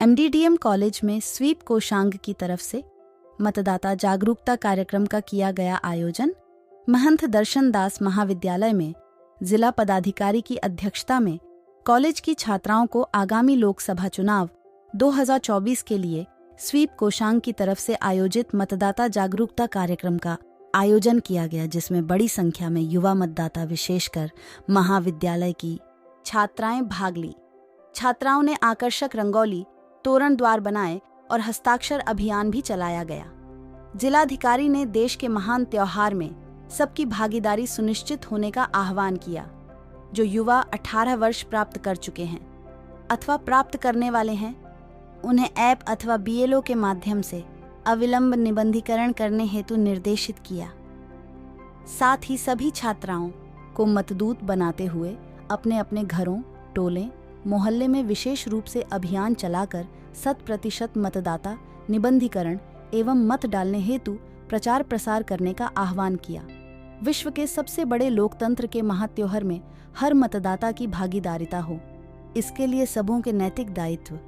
एमडीडीएम college में SVEEP कोषांग की तरफ से मतदाता जागरूकता कार्यक्रम का किया गया आयोजन महंत दर्शन दास महाविद्यालय में जिला पदाधिकारी की अध्यक्षता में कॉलेज की छात्राओं को आगामी लोकसभा चुनाव 2024 के लिए स्वीप कोषांग की तरफ से आयोजित मतदाता जागरूकता कार्यक्रम का आयोजन किया गया, जिसमें बड़ी संख्या में युवा मतदाता विशेषकर महाविद्यालय की छात्राएं भाग ली। छात्राओं ने आकर्षक रंगोली, तोरण द्वार बनाए और हस्ताक्षर अभियान भी चलाया गया। जिलाधिकारी ने देश के महान त्योहार में सबकी भागीदारी सुनिश्चित होने का आह्वान किया। जो युवा 18 वर्ष प्राप्त कर चुके हैं अथवा प्राप्त करने वाले हैं, उन्हें ऐप अथवा बीएलओ के माध्यम से अविलंब निबंधीकरण करने हेतु निर्देशित किया। साथ ही सभी छात्राओं को मतदूत बनाते हुए अपने अपने घरों, टोले, मोहल्ले में विशेष रूप से अभियान चलाकर 100% मतदाता निबंधीकरण एवं मत डालने हेतु प्रचार प्रसार करने का आह्वान किया। विश्व के सबसे बड़े लोकतंत्र के महात्योहार में हर मतदाता की भागीदारिता हो, इसके लिए सबों के नैतिक दायित्व,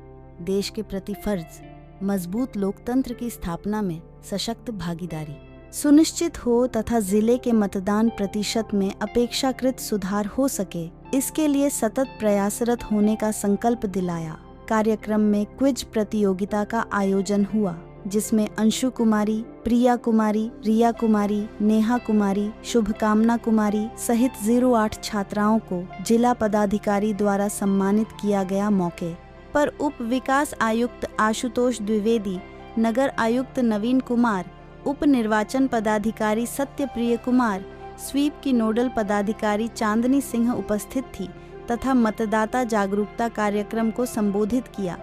देश के प्रति फर्ज, मजबूत लोकतंत्र की स्थापना में सशक्त भागीदारी सुनिश्चित हो तथा जिले के मतदान प्रतिशत में अपेक्षाकृत सुधार हो सके, इसके लिए सतत प्रयासरत होने का संकल्प दिलाया। कार्यक्रम में क्विज प्रतियोगिता का आयोजन हुआ, जिसमें अंशु कुमारी, प्रिया कुमारी, रिया कुमारी, नेहा कुमारी, शुभकामना कुमारी सहित 08 छात्राओं को जिला पदाधिकारी द्वारा सम्मानित किया गया। मौके पर उप विकास आयुक्त आशुतोष द्विवेदी, नगर आयुक्त नवीन कुमार, उप निर्वाचन पदाधिकारी सत्यप्रिय कुमार, स्वीप की नोडल पदाधिकारी चांदनी सिंह उपस्थित थी तथा मतदाता जागरूकता कार्यक्रम को संबोधित किया।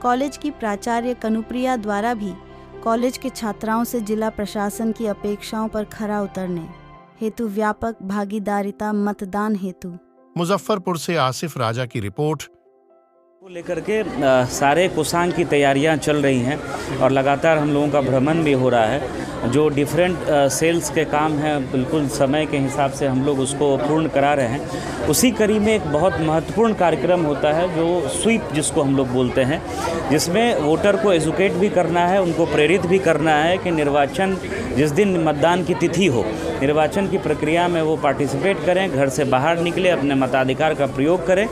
कॉलेज की प्राचार्य कनुप्रिया द्वारा भी कॉलेज के छात्राओं से जिला प्रशासन की अपेक्षाओं पर खरा उतरने हेतु व्यापक भागीदारिता मतदान हेतु। मुजफ्फरपुर से आसिफ राजा की रिपोर्ट को लेकर के सारे कोषांग की तैयारियां चल रही हैं और लगातार हम लोगों का भ्रमण भी हो रहा है। जो डिफरेंट सेल्स के काम हैं, बिल्कुल समय के हिसाब से हम लोग उसको पूर्ण करा रहे हैं। उसी कड़ी में एक बहुत महत्वपूर्ण कार्यक्रम होता है जो स्वीप जिसको हम लोग बोलते हैं, जिसमें वोटर को एजुकेट भी करना है, उनको प्रेरित भी करना है कि निर्वाचन जिस दिन मतदान की तिथि हो, निर्वाचन की प्रक्रिया में वो पार्टिसिपेट करें, घर से बाहर निकले, अपने मताधिकार का प्रयोग करें।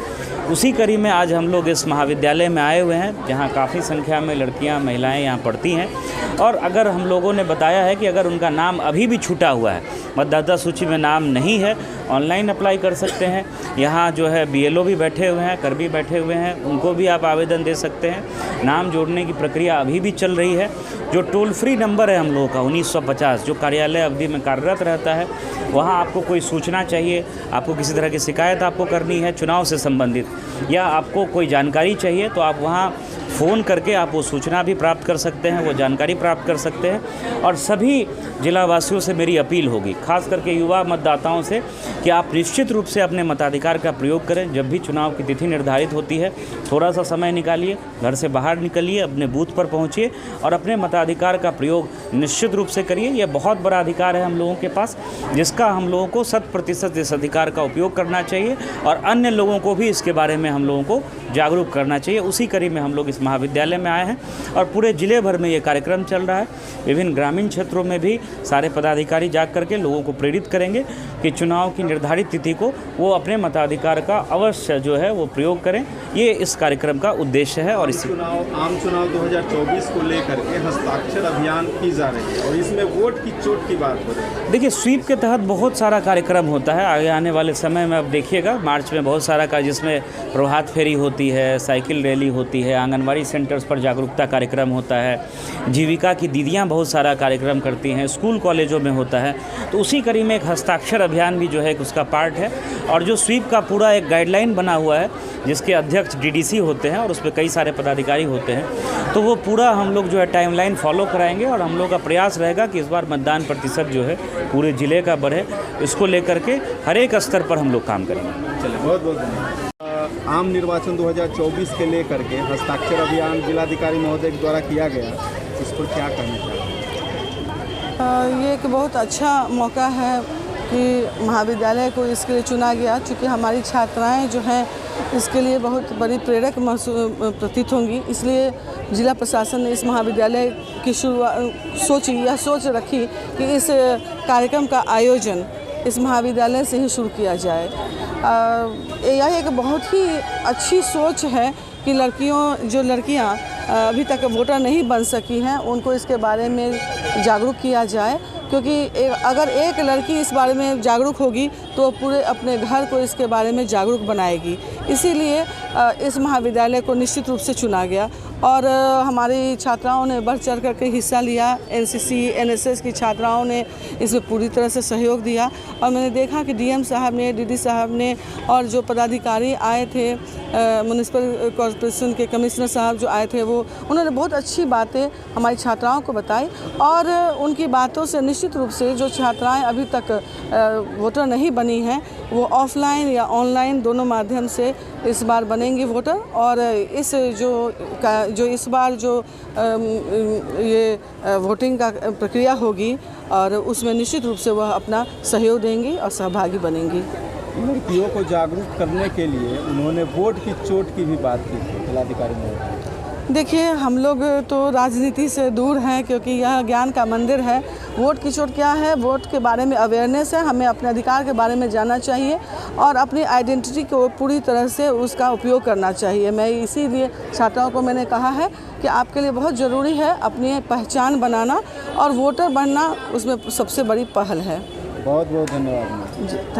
उसी कड़ी में आज हम लोग इस महाविद्यालय में आए हुए हैं, जहां काफ़ी संख्या में लड़कियां, महिलाएं यहां पढ़ती हैं। और अगर हम लोगों ने बताया है कि अगर उनका नाम अभी भी छूटा हुआ है, मतदाता सूची में नाम नहीं है, ऑनलाइन अप्लाई कर सकते हैं। यहाँ जो है बीएलओ भी बैठे हुए हैं, कर्मी बैठे हुए हैं, उनको भी आप आवेदन दे सकते हैं। नाम जोड़ने की प्रक्रिया अभी भी चल रही है। जो टोल फ्री नंबर है हम लोगों का 1950, जो कार्यालय अवधि में कार्यरत रहता है, वहाँ आपको कोई सूचना चाहिए, आपको किसी तरह की शिकायत आपको करनी है चुनाव से संबंधित, या आपको कोई जानकारी चाहिए, तो आप वहाँ फ़ोन करके आप वो सूचना भी प्राप्त कर सकते हैं, वो जानकारी प्राप्त कर सकते हैं। और सभी जिलावासियों से मेरी अपील होगी, खास करके युवा मतदाताओं से, कि आप निश्चित रूप से अपने मताधिकार का प्रयोग करें। जब भी चुनाव की तिथि निर्धारित होती है, थोड़ा सा समय निकालिए, घर से बाहर निकलिए, अपने बूथ पर पहुंचिए और अपने मताधिकार का प्रयोग निश्चित रूप से करिए। यह बहुत बड़ा अधिकार है हम लोगों के पास, जिसका हम लोगों को 100% इस अधिकार का उपयोग करना चाहिए और अन्य लोगों को भी इसके बारे में हम लोगों को जागरूक करना चाहिए। उसी कड़ी में हम लोग इस महाविद्यालय में आए हैं और पूरे जिले भर में ये कार्यक्रम चल रहा है। विभिन्न ग्रामीण क्षेत्रों में भी सारे पदाधिकारी जा करके लोगों को प्रेरित करेंगे कि चुनाव की निर्धारित तिथि को वो अपने मताधिकार का अवश्य जो है वो प्रयोग करें। ये इस कार्यक्रम का उद्देश्य है। और इसी आम चुनाव 2024 को लेकर के हस्ताक्षर अभियान की जा रही है और इसमें वोट की चोट की बात हो रही है। देखिए, स्वीप के तहत बहुत सारा कार्यक्रम होता है। आगे आने वाले समय में अब देखिएगा, मार्च में बहुत सारा का, जिसमें प्रभात फेरी होती है, साइकिल रैली होती है, आंगनबाड़ी सेंटर्स पर जागरूकता कार्यक्रम होता है, जीविका की दीदियां बहुत सारा कार्यक्रम करती हैं, स्कूल कॉलेजों में होता है। तो उसी कड़ी में एक हस्ताक्षर अभियान भी जो है उसका पार्ट है। और जो स्वीप का पूरा एक गाइडलाइन बना हुआ है, जिसके अध्यक्ष डीडीसी होते हैं और उस पर कई सारे पदाधिकारी होते हैं, तो वो पूरा हम लोग जो है टाइमलाइन फॉलो कराएंगे। और हम लोग का प्रयास रहेगा कि इस बार मतदान प्रतिशत जो है पूरे ज़िले का बढ़े। इसको लेकर के हर एक स्तर पर हम लोग काम करेंगे। चलिए, बहुत बहुत धन्यवाद। आम निर्वाचन 2024 के लेकर के हस्ताक्षर अभियान जिलाधिकारी महोदय के द्वारा किया गया, इस पर क्या कहना चाहते हैं? ये एक बहुत अच्छा मौका है कि महाविद्यालय को इसके लिए चुना गया, चूँकि हमारी छात्राएं जो हैं इसके लिए बहुत बड़ी प्रेरक प्रतीत होंगी। इसलिए जिला प्रशासन ने इस महाविद्यालय की सोच रखी कि इस कार्यक्रम का आयोजन इस महाविद्यालय से ही शुरू किया जाए। यह एक बहुत ही अच्छी सोच है कि लड़कियां अभी तक वोटर नहीं बन सकी हैं, उनको इसके बारे में जागरूक किया जाए, क्योंकि अगर एक लड़की इस बारे में जागरूक होगी तो पूरे अपने घर को इसके बारे में जागरूक बनाएगी। इसीलिए इस महाविद्यालय को निश्चित रूप से चुना गया और हमारी छात्राओं ने बढ़ चढ़ करके हिस्सा लिया। एनसीसी, एनएसएस की छात्राओं ने इसमें पूरी तरह से सहयोग दिया और मैंने देखा कि डीएम साहब ने, डीडी साहब ने और जो पदाधिकारी आए थे, म्युनिसिपल कॉर्पोरेशन के कमिश्नर साहब जो आए थे, उन्होंने बहुत अच्छी बातें हमारी छात्राओं को बताई और उनकी बातों से निश्चित रूप से जो छात्राएं अभी तक वोटर नहीं बनी हैं वो ऑफलाइन या ऑनलाइन दोनों माध्यम से इस बार बनेंगे वोटर। और इस जो इस बार जो ये वोटिंग का प्रक्रिया होगी और उसमें निश्चित रूप से वह अपना सहयोग देंगी और सहभागी बनेंगी। लड़कियों को जागरूक करने के लिए उन्होंने वोट की चोट की भी बात की थी जिलाधिकारी ने। देखिए, हम लोग तो राजनीति से दूर हैं क्योंकि यह ज्ञान का मंदिर है। वोट की चोट क्या है? वोट के बारे में अवेयरनेस है, हमें अपने अधिकार के बारे में जानना चाहिए और अपनी आइडेंटिटी को पूरी तरह से उसका उपयोग करना चाहिए। मैं इसीलिए छात्राओं को मैंने कहा है कि आपके लिए बहुत ज़रूरी है अपनी पहचान बनाना और वोटर बनना उसमें सबसे बड़ी पहल है। बहुत बहुत धन्यवाद।